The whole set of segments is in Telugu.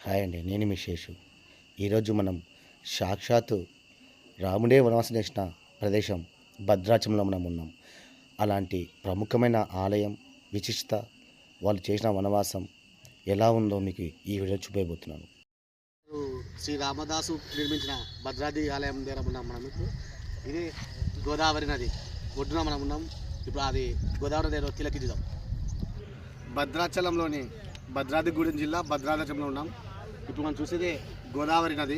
హాయ్ అండి, నేను మీ శేషు. ఈరోజు మనం సాక్షాత్తు రాముడే వనవాసం చేసిన ప్రదేశం భద్రాచలంలో మనం ఉన్నాం. అలాంటి ప్రముఖమైన ఆలయం విశిష్టత, వాళ్ళు చేసిన వనవాసం ఎలా ఉందో మీకు ఈ వీడియో చూపించబోతున్నాను. శ్రీ రామదాసు నిర్మించిన భద్రాద్రి ఆలయం దగ్గర ఉన్నాం మనం. ఇప్పుడు ఇది గోదావరి నది ఒడ్డున మనం ఉన్నాం. ఇప్పుడు అది గోదావరి నదిలో తిలకిద్దాం. భద్రాచలంలోని భద్రాద్రిగూడెం జిల్లా భద్రాచలంలో ఉన్నాం. ఇప్పుడు మనం చూసేది గోదావరి నది.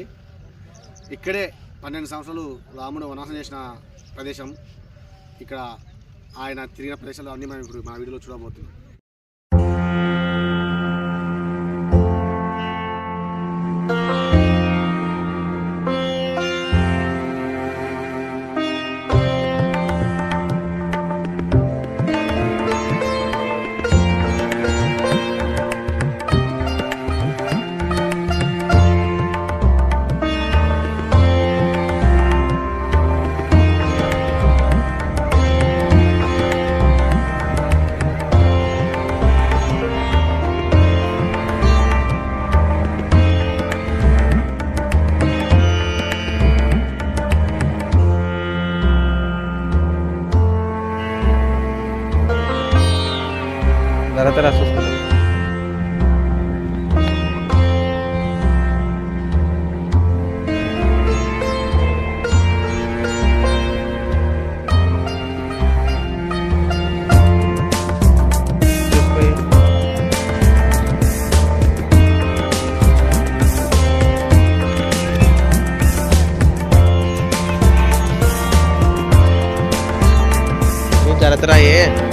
ఇక్కడే 12 సంవత్సరాలు రాముడు వనవాసం చేసిన ప్రదేశం. ఇక్కడ ఆయన తిరిగిన ప్రదేశాలు అన్నీ మనం ఇప్పుడు మా వీడియోలో చూడబోతున్నాం. Rata-rata susah. Ini cara terakhir.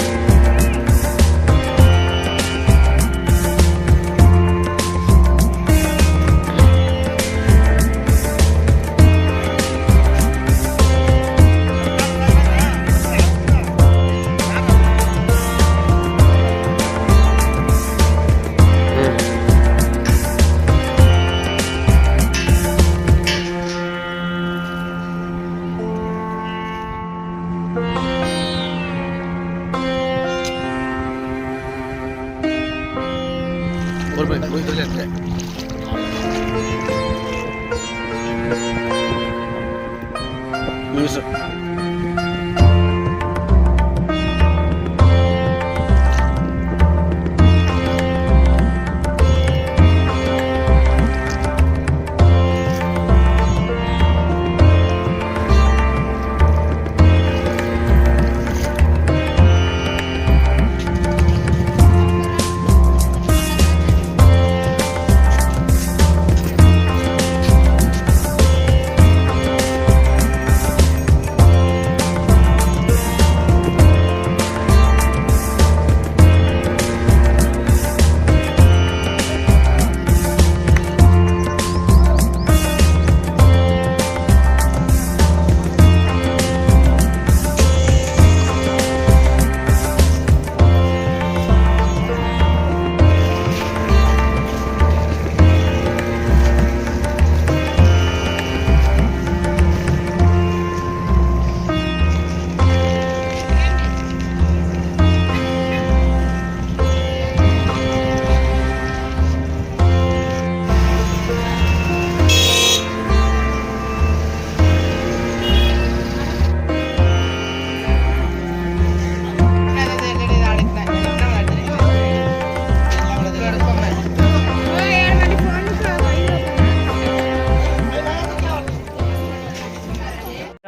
Voy a leer. Yusuf.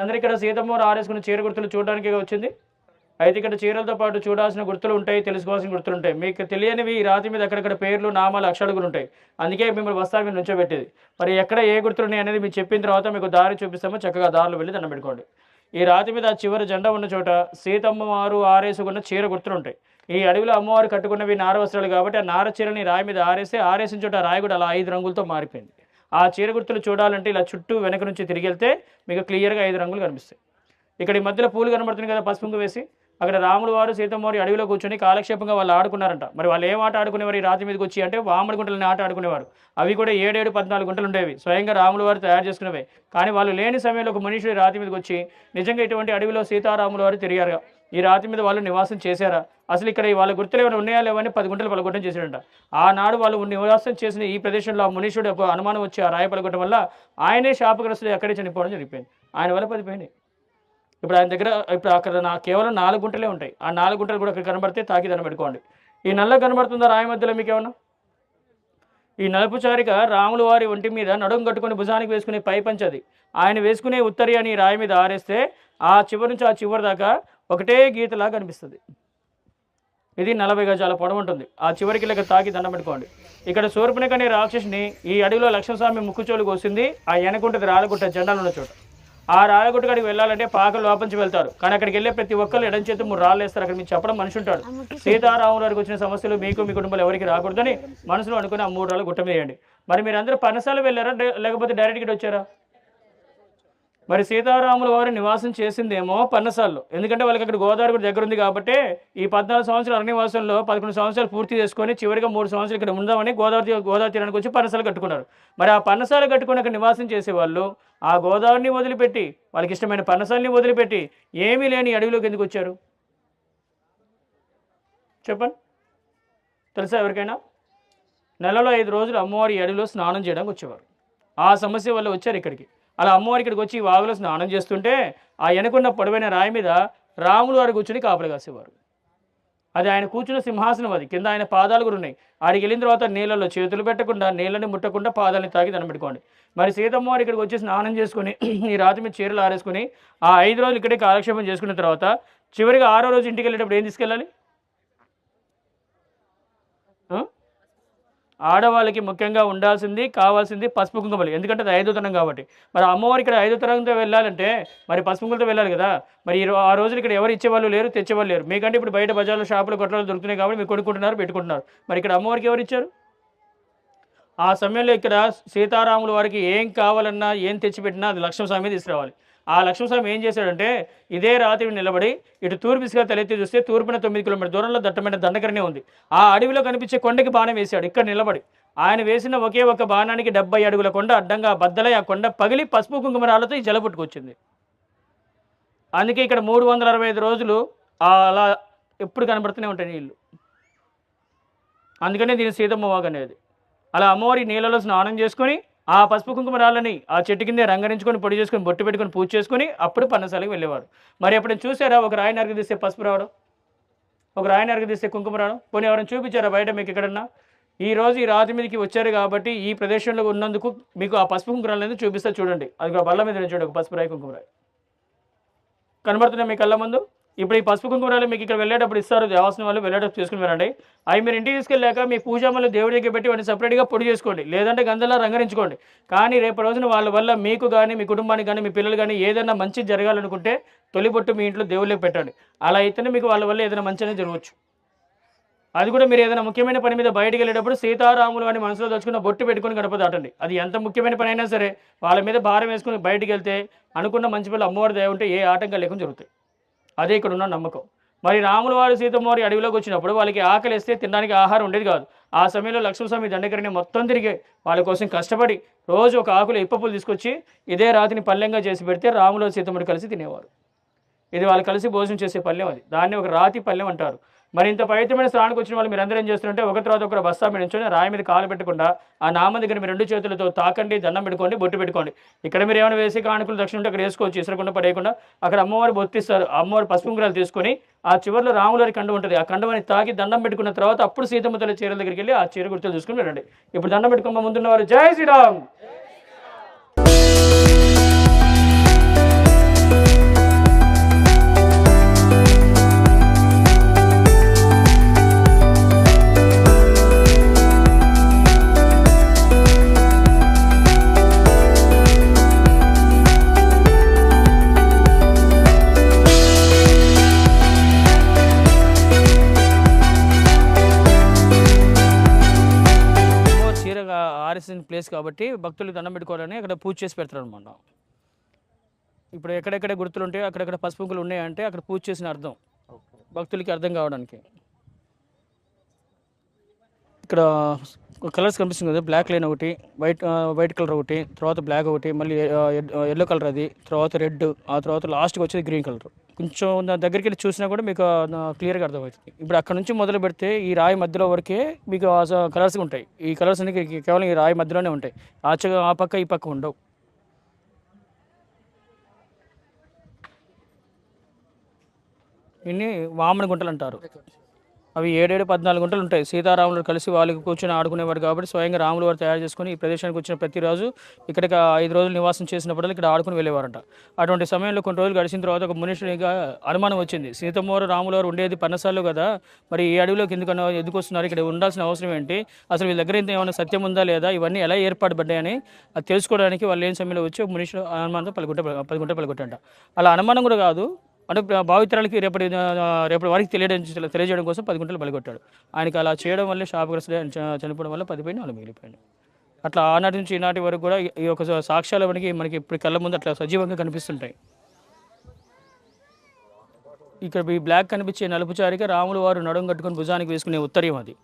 అందరూ ఇక్కడ సీతమ్మ ఆరేసుకున్న చీర గుర్తులు చూడడానికి వచ్చింది. అయితే ఇక్కడ చీరలతో పాటు చూడాల్సిన గుర్తులు ఉంటాయి, తెలుసుకోవాల్సిన గుర్తులు ఉంటాయి. మీకు తెలియనివి ఈ రాతి మీద అక్కడక్కడ పేర్లు, నామాలు, అక్షరాలు ఉంటాయి. అందుకే మిమ్మల్ని బస్తా మీద నుంచోబెట్టేది. మరి ఎక్కడ ఏ గుర్తులు ఉన్నాయి అనేది మీకు చెప్పిన తర్వాత మీకు దారి చూపిస్తామో చక్కగా దారిలో వెళ్ళి దండం పెట్టుకోండి. ఈ రాతి మీద చివరి జెండా ఉన్న చోట సీతమ్మ వారు ఆరేసుకున్న చీర గుర్తులు ఉంటాయి. ఈ అడవిలో అమ్మవారు కట్టుకున్నవి నార వస్త్రాలు కాబట్టి ఆ నార చీరని రాయి మీద ఆరేసిన చోట రాయి కూడా అలా 5 రంగులతో మారిపోయింది. ఆ చీర గుర్తులు చూడాలంటే ఇలా చుట్టూ వెనక నుంచి తిరిగి వెళ్తే మీకు క్లియర్గా 5 రంగులు కనిపిస్తాయి. ఇక్కడ ఈ మధ్యలో పూలు కనబడుతుంది కదా, పసుపు వేసి అక్కడ రాములు వారు సీతమ్మ వారి అడవిలో కూర్చొని కాలక్షేపంగా వాళ్ళు ఆడుకున్నారంట. మరి వాళ్ళు ఏం ఆట ఆడుకునేవారు ఈ రాతి మీదకి వచ్చి అంటే వామడి గుంటలని ఆట ఆడుకునేవారు. అవి కూడా 7, 14 గుంటలు ఉండేవి, స్వయంగా రాములు వారు తయారు చేసుకునేవి. కానీ వాళ్ళు లేని సమయంలో ఒక మనిషి రాతి మీదకి వచ్చి నిజంగా ఇటువంటి అడవిలో సీతారాములు వారు తిరిగారు. ఈ రాతి మీద వాళ్ళు నివాసం చేశారా, అసలు ఇక్కడ వాళ్ళ గుర్తులు ఏమైనా ఉన్నాయా లేవని 10 గుంటలు పలగొట్టం చేశారంట. ఆనాడు వాళ్ళు నివాసం చేసిన ఈ ప్రదేశంలో ఆ మునీషుడు అనుమానం వచ్చి ఆ రాయి పలగొట్టడం వల్ల ఆయనే శాపగ్రస్తుడు అక్కడే చనిపోవడం జరిగిపోయింది. ఆయన వల్ల 10 పోయినాయి. ఇప్పుడు ఆయన దగ్గర ఇప్పుడు అక్కడ కేవలం 4 గుంటలే ఉంటాయి. ఆ 4 గుంటలు కూడా అక్కడ కనబడితే తాకి దండం పెట్టుకోండి. ఈ నల్ల కనబడుతుందా రాయి మధ్యలో మీకు ఏమన్నా? ఈ నలుపు చారిక రాముల వారి ఒంటి మీద నడుము కట్టుకుని భుజానికి వేసుకునే పై పంచది. ఆయన వేసుకునే ఉత్తరి అని రాయి మీద ఆరేస్తే ఆ చివరి నుంచి ఆ చివరి దాకా ఒకటే గీతలా కనిపిస్తుంది. ఇది 40 గజాల పొడవు ఉంటుంది. ఆ చివరికి ఇలాగ తాకి దండం పెట్టుకోండి. ఇక్కడ శూర్పణఖ అనే రాక్షసుని ఈ అడవిలో లక్ష్మణస్వామి ముక్కుచోలు కోసింది. ఆ వెనకుంటుంది రాళ్ళగుట్ట, జెండాలు ఉన్న చోట. ఆ రాళ్ళగుట్ట కాడికి వెళ్ళాలంటే పాకలు లోపంచి వెళ్తారు. కానీ అక్కడికి వెళ్ళే ప్రతి ఒక్కరు ఎడం చేతి 3 రాళ్ళు వేస్తారు. అక్కడ మీకు చెప్పడం మనిషి ఉంటాడు. సీతారాముల వారికి వచ్చిన సమస్యలు మీకు మీ కుటుంబాలు ఎవరికి రాకూడదని మనసులో అనుకుని ఆ 3 రాళ్ళు గుట్ట మీద వేయండి. మరి మీరు అందరూ పనసాలు వెళ్ళారా లేకపోతే డైరెక్ట్గా వచ్చారా? మరి సీతారాముల వారు నివాసం చేసిందేమో పన్నసాల్లో, ఎందుకంటే వాళ్ళకి అక్కడ గోదావరి కూడా దగ్గర ఉంది కాబట్టి ఈ 14 సంవత్సరాల అరణ్యవాసంలో 11 సంవత్సరాలు పూర్తి చేసుకొని చివరిగా 3 సంవత్సరాలు ఇక్కడ ఉందామని గోదావరి తీరానికి వచ్చి పన్నసాలు కట్టుకున్నారు. మరి ఆ పన్నసాలు కట్టుకుని అక్కడ నివాసం చేసేవాళ్ళు ఆ గోదావరిని వదిలిపెట్టి వాళ్ళకి ఇష్టమైన పన్నసాలని వదిలిపెట్టి ఏమీ లేని అడవిలోకి ఎందుకు వచ్చారు చెప్పండి? తెలుసా ఎవరికైనా? నెలలో 5 రోజులు అమ్మవారి అడవిలో స్నానం చేయడానికి వచ్చేవారు. ఆ సమస్య వల్ల వచ్చారు ఇక్కడికి. అలా అమ్మవారి ఇక్కడికి వచ్చి ఈ వాగులో స్నానం చేస్తుంటే ఆ వెనకున్న పొడవైన రాయి మీద రాములు వారు కూర్చుని కాపలు కాసేవారు. అది ఆయన కూర్చున్న సింహాసనం, అది కింద ఆయన పాదాలు కూడా ఉన్నాయి. ఆడికి వెళ్ళిన తర్వాత నీళ్ళలో చేతులు పెట్టకుండా నీళ్ళని ముట్టకుండా పాదాలని తాగి దండం పెట్టుకోండి. మరి సీతమ్మవారు ఇక్కడికి వచ్చి స్నానం చేసుకుని ఈ రాతి మీద చీరలు ఆరేసుకుని ఆ 5 రోజులు ఇక్కడే కాలక్షేపం చేసుకున్న తర్వాత చివరిగా 6వ రోజు ఇంటికి వెళ్ళేటప్పుడు ఏం తీసుకెళ్ళాలి? ఆడవాళ్ళకి ముఖ్యంగా ఉండాల్సింది కావాల్సింది పసుపు కుంకుమలు. ఎందుకంటే అది 5వ తరం కాబట్టి. మరి అమ్మవారు ఇక్కడ 5వ తరంతో వెళ్ళాలంటే మరి పసుపు కుంకుమలతో వెళ్ళాలి కదా. మరి ఆ రోజులు ఇక్కడ ఎవరు ఇచ్చేవాళ్ళు లేరు, తెచ్చేవాళ్ళు లేరు. మీకంటే ఇప్పుడు బయట బజార్లో షాపులు కొట్టలు దొరుకుతున్నాయి కాబట్టి మీరు కొనుక్కుంటున్నారు, పెట్టుకుంటున్నారు. మరి ఇక్కడ అమ్మవారికి ఎవరు ఇచ్చారు? ఆ సమయంలో ఇక్కడ సీతారాముల వారికి ఏం కావాలన్నా ఏం తెచ్చిపెట్టినా అది లక్ష్మణస్వామి తీసుకురావాలి. ఆ లక్ష్మణస్వామి ఏం చేశాడంటే ఇదే రాత్రి నిలబడి ఇటు తూర్పు దిశగా తలెత్తి చూస్తే తూర్పున 9 కిలోమీటర్ దూరంలో దట్టమైన దండకరణే ఉంది. ఆ అడవిలో కనిపించే కొండకి బాణం వేశాడు ఇక్కడ నిలబడి. ఆయన వేసిన ఒకే ఒక బాణానికి 70 అడుగుల కొండ అడ్డంగా బద్దలై ఆ కొండ పగిలి పసుపు కుంకుమరాలతో ఈ జల పుట్టుకొచ్చింది. అందుకే ఇక్కడ 365 రోజులు అలా ఎప్పుడు కనబడుతూనే ఉంటాయి నీళ్ళు. అందుకనే దీని సీతమ్మ వాగు అనేది. అలా అమ్మవారి నీళ్ళలో స్నానం చేసుకొని ఆ పసుపు కుంకుమరాలని ఆ చెట్టు కిందే రంగరించుకొని పొడి చేసుకొని బొట్టు పెట్టుకొని పూజ చేసుకుని అప్పుడు పన్నసాలకు వెళ్ళేవారు. మరి ఎప్పుడు చూసారా ఒక రాయి నరికి తీస్తే పసుపు రావడం, ఒక రాయి నరికి తీస్తే కుంకుమ రావడం? పోనీ ఎవరైనా చూపించారా బయట మీకు ఎక్కడన్నా? ఈ రోజు ఈ రాతి మీదకి వచ్చారు కాబట్టి ఈ ప్రదేశంలో ఉన్నందుకు మీకు ఆ పసుపు కుంకుమరాలు అనేది చూపిస్తా చూడండి. అది బల్ల మీద చూడండి, ఒక పసుపు రాయి కుంకుమరాయి కనబడుతున్నాయి మీ కళ్ళ ముందు. ఇప్పుడు ఈ పసుపు కుంకుమరాలు మీకు ఇక్కడ వెళ్ళేటప్పుడు ఇస్తారు, దేవస్థానం వాళ్ళు వెళ్ళేటప్పుడు చేసుకుని వెళ్ళండి. అవి మీరు ఇంటికి తీసుకెళ్ళాక మీ పూజామలు దేవుడి దగ్గర పెట్టి వాటిని సపరేట్గా పొడి చేసుకోండి, లేదంటే గంధలా రంగరించుకోండి. కానీ రేపు రోజున వాళ్ళ వల్ల మీకు కానీ మీ కుటుంబానికి కానీ మీ పిల్లలు కానీ ఏదైనా మంచి జరగాలనుకుంటే తొలిబొట్టు మీ ఇంట్లో దేవుళ్ళకి పెట్టండి. అలా అయితేనే మీకు వాళ్ళ వల్ల ఏదైనా మంచి అనేది జరగవచ్చు. అది కూడా మీరు ఏదైనా ముఖ్యమైన పని మీద బయటికి వెళ్ళేటప్పుడు సీతారాములు అని మనసులో దచ్చుకున్న బొట్టు పెట్టుకుని గడప దాటండి. అది ఎంత ముఖ్యమైన పని అయినా సరే వాళ్ళ మీద భారం వేసుకుని బయటికి వెళ్తే అనుకున్న మంచి పిల్లలు అమ్మవారి దయ ఉంటే ఏ ఆటంకాలు లేకుండా జరుగుతాయి. అదే ఇక్కడ ఉన్న నమ్మకం. మరి రాముల వారు సీతమ్మవారి అడవిలోకి వచ్చినప్పుడు వాళ్ళకి ఆకలి వేస్తే తినడానికి ఆహారం ఉండేది కాదు. ఆ సమయంలో లక్ష్మణస్వామి దండకరిని మొత్తం తిరిగి వాళ్ళ కోసం కష్టపడి రోజు ఒక ఆకులు ఇప్పపులు తీసుకొచ్చి ఇదే రాతిని పల్లెంగా చేసి పెడితే రాములు సీతమ్మడు కలిసి తినేవారు. ఇది వాళ్ళు కలిసి భోజనం చేసే పల్లెం, అది దాన్ని ఒక రాతి పల్లెం అంటారు. మరి ఇంత పవిత్రమైన స్నానానికి వచ్చిన వాళ్ళు మీరు అందరూ ఏం చేస్తుంటే ఒక తర్వాత ఒకరు బస్తా మీద నుంచొని రాయి మీద కాలు పెట్టకుండా ఆ నామం దగ్గర మీరు 2 చేతులతో తాకండి, దండం పెట్టుకోండి, బొట్టు పెట్టుకోండి. ఇక్కడ మీరు ఏమైనా వేసి కానుకలు దక్షిణ ఉంటే అక్కడ వేసుకోవచ్చు, ఇసరకుండా పడేయకుండా. అక్కడ అమ్మవారు బొత్తిస్తారు. అమ్మవారు పసుపు కుంకుమరాలు తీసుకొని ఆ చివరిలో రాములవారి కండం ఉంటుంది, ఆ కండమని తాకి దండం పెట్టుకున్న తర్వాత అప్పుడు సీతమ్మ తల్లి చీరల దగ్గరికి వెళ్ళి ఆ చీర గుర్తులు చూసుకుని వెళ్ళండి. ఇప్పుడు దండం పెట్టుకున్న ముందున్న వారు జై శ్రీరామ్. ప్లేస్ కాబట్టి భక్తులు దండం పెట్టుకోవాలని అక్కడ పూజ చేసి పెడతారు అనమాట. ఇప్పుడు ఎక్కడెక్కడ గుర్తులు ఉంటాయో అక్కడెక్కడ పసుపు కుంకుమలు ఉన్నాయంటే అక్కడ పూజ చేసిన అర్థం భక్తులకి అర్థం కావడానికి. ఇక్కడ కలర్స్ కనిపిస్తుంది కదా, బ్లాక్ లైన్ ఒకటి, వైట్ కలర్ ఒకటి, తర్వాత బ్లాక్ ఒకటి, మళ్ళీ ఎల్లో కలర్, అది తర్వాత రెడ్, ఆ తర్వాత లాస్ట్కి వచ్చేది గ్రీన్ కలర్. కొంచెం దగ్గరికి వెళ్ళి చూసినా కూడా మీకు క్లియర్గా అర్థమవుతుంది. ఇప్పుడు అక్కడ నుంచి మొదలు పెడితే ఈ రాయి మధ్యలో వరకే మీకు కలర్స్ ఉంటాయి. ఈ కలర్స్ అన్ని కేవలం ఈ రాయి మధ్యలోనే ఉంటాయి. ఆ పక్క ఈ పక్క ఉండవు. ఇన్ని వామన గుంటలు అంటారు. అవి 7-14 గుంటలు ఉంటాయి. సీతారాములు కలిసి వాళ్ళకి కూర్చొని ఆడుకునేవారు కాబట్టి స్వయంగా రాములు వారు తయారు చేసుకుని ఈ ప్రదేశానికి వచ్చిన ప్రతిరోజు ఇక్కడికి 5 రోజులు నివాసం చేసినప్పుడు ఇక్కడ ఆడుకుని వెళ్ళేవారంట. అటువంటి సమయంలో కొన్ని రోజులు గడిచిన తర్వాత ఒక మనిషిగా అనుమానం వచ్చింది. సీతమ్మవారు రాములు వారు ఉండేది పన్నసాల్లో కదా, మరి ఈ అడవిలోకి ఎందుకు వస్తున్నారు, ఇక్కడ ఉండాల్సిన అవసరం ఏంటి, అసలు వీళ్ళ దగ్గర ఏమైనా సత్యం ఉందా లేదా, ఇవన్నీ ఎలా ఏర్పాటుపడ్డాయని అది తెలుసుకోవడానికి వాళ్ళు లేని సమయంలో వచ్చి ఒక మనిషి అనుమానంతో 10 గుంట పలుకుంటంట. అలా అనుమానం కూడా కాదు, అంటే భావితరాలకి రేపటి వారికి తెలియజేయడం కోసం 10 గుంటలు బలిగొట్టాడు. ఆయనకి అలా చేయడం వల్ల శాపగ్రస్తుడు చనిపోవడం వల్ల 10 పోయి 4 మిగిలిపోయాడు. అట్లా ఆనాటి నుంచి ఈనాటి వరకు కూడా ఈ యొక్క సాక్ష్యాలు మనకి ఇప్పుడు కళ్ళ ముందు అట్లా సజీవంగా కనిపిస్తుంటాయి. ఇక్కడ ఈ బ్లాక్ కనిపించే నలుపు చారిక రాములు వారు నడుము కట్టుకొని భుజానికి వేసుకునే ఉత్తరీయం. అది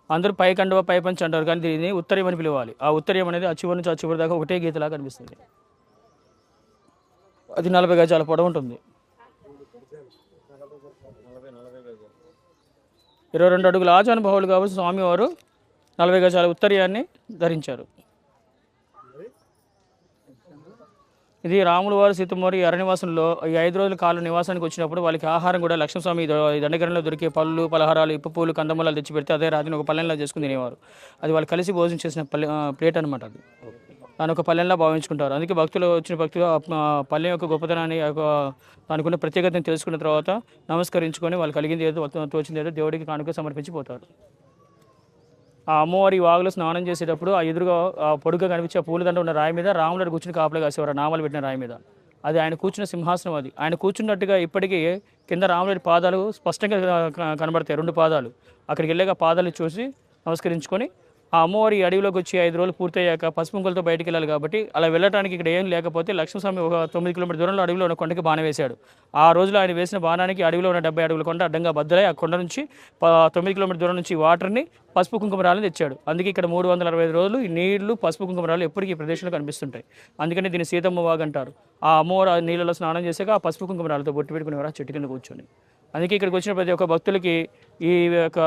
అందరూ పై కండువ పై పంచి అంటారు, కానీ దీన్ని ఉత్తరీయం అని పిలవాలి. ఆ ఉత్తరీయం అనేది ఆ చివరి నుంచి ఆ చివరి దాకా ఒకటే గీతలా కనిపిస్తుంది. అది 40 గజాల పొడవు ఉంటుంది. 22 అడుగుల ఆజానుభావులు కాబట్టి స్వామివారు 40 గజాల ఉత్తరీయాన్ని ధరించారు. ఇది రాముల వారు సీతమ్మవారి అరణ్యవాసంలో ఈ 5 రోజుల కాలం నివాసానికి వచ్చినప్పుడు వాళ్ళకి ఆహారం కూడా లక్ష్మీస్వామి దండకరణలో దొరికే పళ్ళు, పలహారాలు, ఇప్పు పూలు, కందమూలాలు తెచ్చి పెడితే అదే రాత్రిని ఒక పల్లెంలో చేసుకుని తినేవారు. అది వాళ్ళు కలిసి భోజనం చేసిన ప్లేట్ అనమాట. అది దాని ఒక పల్లెంలా భావించుకుంటారు. అందుకే భక్తులు పల్లెం యొక్క గొప్పతనాన్ని దానికున్న ప్రత్యేకతను తెలుసుకున్న తర్వాత నమస్కరించుకొని వాళ్ళు కలిగింది ఏదో తోచింది ఏదో దేవుడికి కానుక సమర్పించిపోతారు. ఆ అమ్మవారి వాగులో స్నానం చేసేటప్పుడు ఆ ఎదురుగా పొడుగా కనిపించే పూలదండ ఉన్న రాయి మీద రాములు కూర్చుని కాపలా కాసేవారు. నామాలు పెట్టిన రాయి మీద అది ఆయన కూర్చున్న సింహాసనం. అది ఆయన కూర్చున్నట్టుగా ఇప్పటికీ కింద రాముడి పాదాలు స్పష్టంగా కనబడతాయి. 2 పాదాలు అక్కడికి వెళ్ళాక పాదాలు చూసి నమస్కరించుకొని ఆ అమ్మవారి అడవిలోకి వచ్చి 5 రోజులు పూర్తయ్యాక పసుపుంకులతో బయటికి వెళ్ళాలి కాబట్టి అలా వెళ్ళడానికి ఇక్కడ ఏం లేకపోతే లక్ష్మీస్వామి ఒక 9 కిలోమీటర్ దూరంలో అడవిలో ఉన్న కొండకి బాణం వేశాడు. ఆ రోజులో ఆయన వేసిన బాణానికి అడవిలో ఉన్న 70 అడుగుల కొండ అడ్డంగా బద్దలై ఆ కొండ నుంచి 9 కిలోమీటర్ దూరం నుంచి వాటర్ని పసుపు కుంకుమరాలను తెచ్చాడు. అందుకే ఇక్కడ 365 రోజులు ఈ నీళ్లు పసుపు కుంకుమరాలు ఎప్పటికీ ఈ ప్రదేశంలో కనిపిస్తుంటాయి. అందుకని దీన్ని సీతమ్మ వాగు అంటారు. ఆ అమ్మవారు ఆ నీళ్ళలో స్నానం చేశాక ఆ పసుపు కుంకుమరాలతో బొట్టు పెట్టుకునేవారు ఆ చెట్టు కింద కూర్చొని. అందుకే ఇక్కడికి వచ్చిన ప్రతి ఒక్క భక్తులకి ఈ యొక్క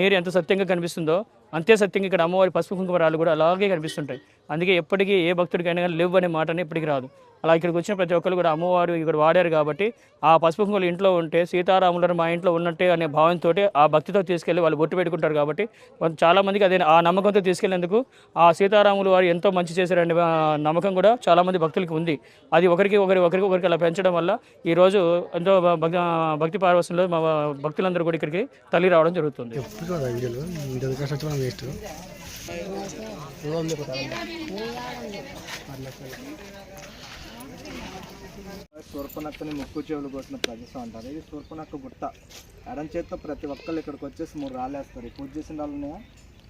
నీరు ఎంత సత్యంగా కనిపిస్తుందో అంతే సత్యంగా ఇక్కడ అమ్మవారి పసుపు కుంకుమరాలు కూడా అలాగే కనిపిస్తుంటాయి. అందుకే ఎప్పటికీ ఏ భక్తుడికైనా కానీ లేవు అనే మాట ఎప్పటికీ రాదు. అలా ఇక్కడికి వచ్చిన ప్రతి ఒక్కరు కూడా అమ్మవారు ఇక్కడ వాడారు కాబట్టి ఆ పసుపు కుంకుమలు ఇంట్లో ఉంటే సీతారాములను మా ఇంట్లో ఉన్నట్టే అనే భావంతో ఆ భక్తితో తీసుకెళ్ళి వాళ్ళు బొట్టు పెట్టుకుంటారు. కాబట్టి చాలామందికి అదే ఆ నమ్మకంతో తీసుకెళ్ళేందుకు ఆ సీతారాములు వారు ఎంతో మంచి చేశారనే నమ్మకం కూడా చాలామంది భక్తులకి ఉంది. అది ఒకరికి అలా పెంచడం వల్ల ఈరోజు ఎంతో భక్తి పారవశ్యంలో మా భక్తులందరూ కూడా ఇక్కడికి తల్లి రావడం జరుగుతుంది. శూర్పణక్కని ముక్కు చెవులు కొట్టిన ప్రదేశం అంటారు. ఇది శూర్పణక్క గుట్ట. ఎడం చేత్తో ప్రతి ఒక్కళ్ళు ఇక్కడికి వచ్చేసి 3 రాళ్ళు వేస్తారు. పూజ చేసిన వాళ్ళు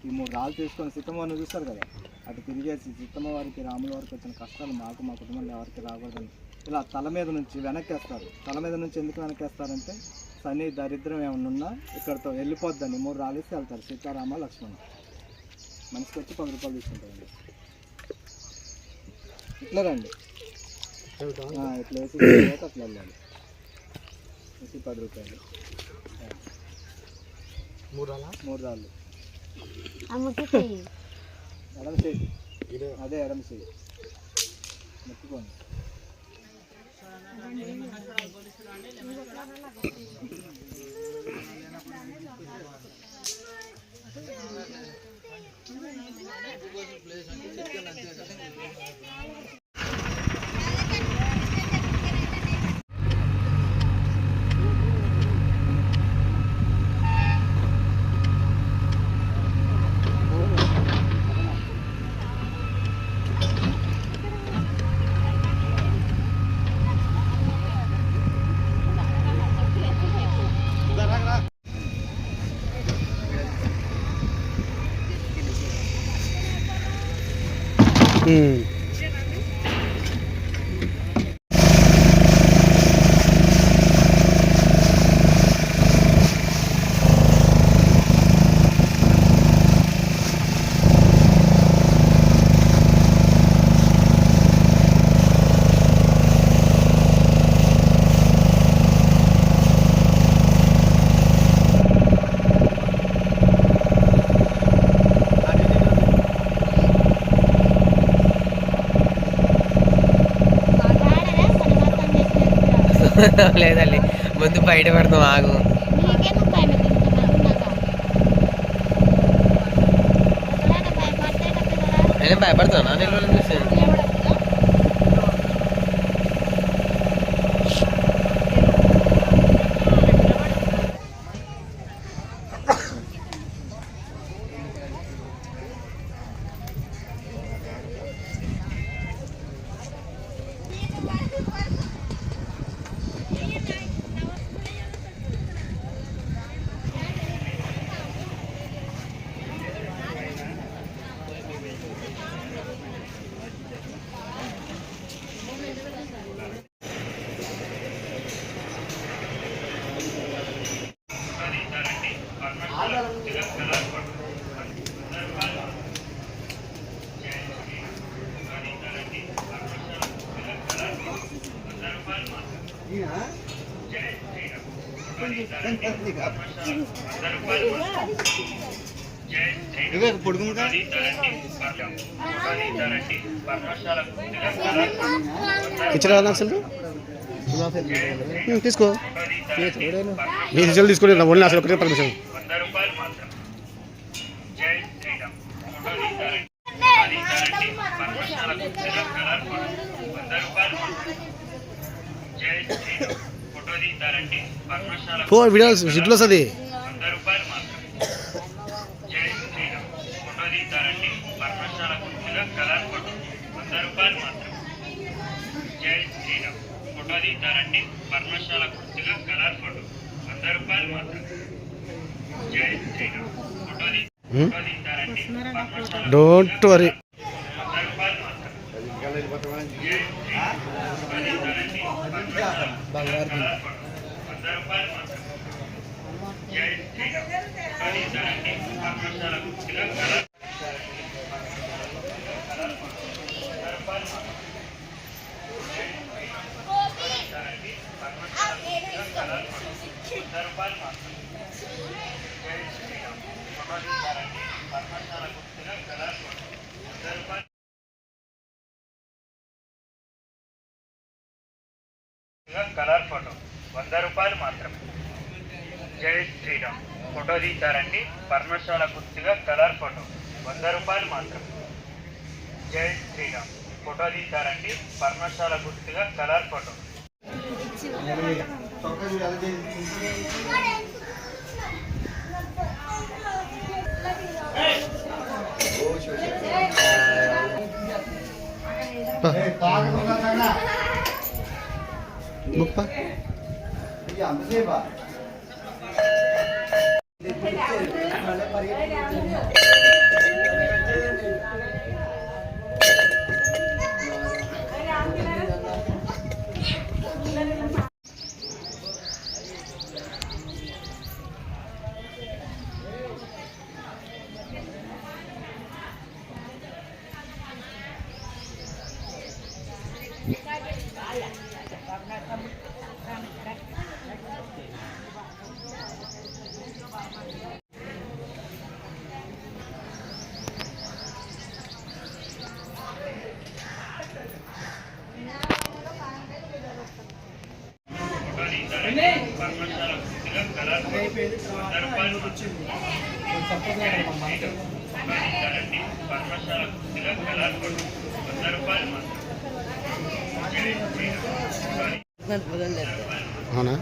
ఈ 3 రాళ్ళు తీసుకొని సీతమ్మవారిని చూస్తారు కదా, అటు తిరిగేసి సీతమ్మ వారికి రాముల వారికి వచ్చిన కష్టాలు మాకు మా కుటుంబంలో ఎవరికి రాకూడదని ఇలా తల మీద నుంచి వెనక్కేస్తారు. తల మీద నుంచి ఎందుకు వెనక్కేస్తారంటే శని దరిద్రం ఏమన్నా ఉన్నా ఇక్కడితో వెళ్ళిపోద్దని 3 రాళ్ళు వేసి వెళ్తారు. సీతారామ లక్ష్మణ మనిషికి వచ్చి 10 రూపాయలు తీసుకుంటారండి. ఇట్లా రండి, ఇట్లా వేసి అట్లా వెళ్ళాలి. వేసి 10 రూపాయలు 3 రాళ్ళు ఎడమ చేయి, అదే ఎడమ చేయి మొక్కుకోండి. లేదండి ముందు బయట పెడతాం ఆగు. నీకెందుకు భయం ఉన్నాగా నేను భయపడతాను నేను చూసి ఇచ్చిన అసలు తీసుకో నీ రిజల్ట్ తీసుకుని ఓన్లీ అసలు ఒకటే పర్మిషన్. పో వీడియో షిట్లో వస్తుంది. Don't worry. కలర్ ఫోటో 100 రూపాయలు మాత్రమే. జై శ్రీరామ్ ఫోటో తీస్తారండి. పర్ణశాల గుర్తుగా కలర్ ఫోటో 100 రూపాయలు మాత్రమే. జై శ్రీరామ్ ఫోటో తీస్తారండి. పర్ణశాల గుర్తుగా కలర్ ఫోటో. ముప్ప అవునా?